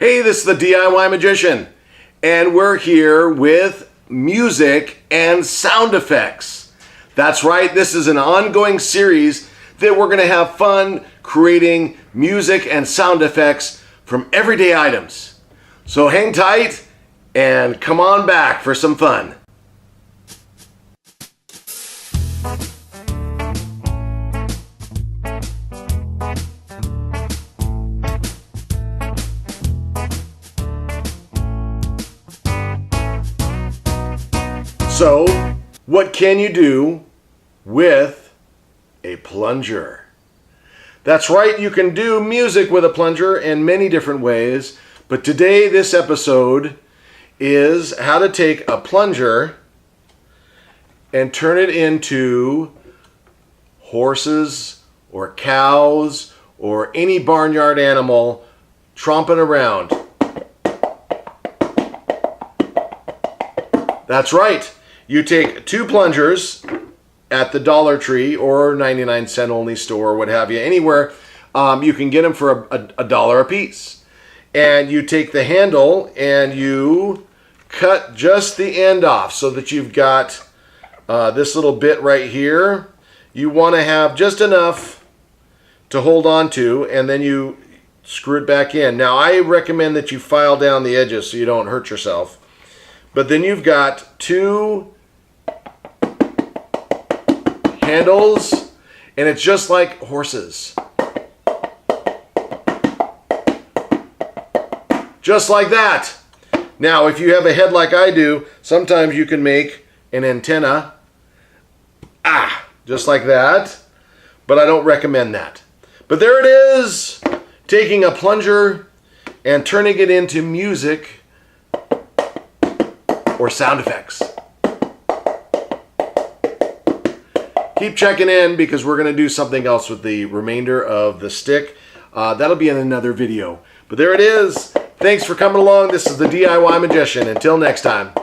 Hey, this is the DIY Magician, and we're here with music and sound effects. That's right, this is an ongoing series that we're going to have fun creating music and sound effects from everyday items. So hang tight and come on back for some fun. So, what can you do with a plunger? That's right, you can do music with a plunger in many different ways, but today this episode is how to take a plunger and turn it into horses or cows or any barnyard animal tromping around. That's right. You take two plungers at the Dollar Tree or 99-cent only store, what have you, anywhere. You can get them for a dollar a piece. And you take the handle and you cut just the end off so that you've got this little bit right here. You want to have just enough to hold on to, and then you screw it back in. Now, I recommend that you file down the edges so you don't hurt yourself. But then you've got two handles, and it's just like horses. Just like that. Now, if you have a head like I do, sometimes you can make an antenna. Just like that. But I don't recommend that. But there it is. Taking a plunger and turning it into music or sound effects. Keep checking in because we're going to do something else with the remainder of the stick. That'll be in another video. But there it is. Thanks for coming along. This is the DIY Magician. Until next time.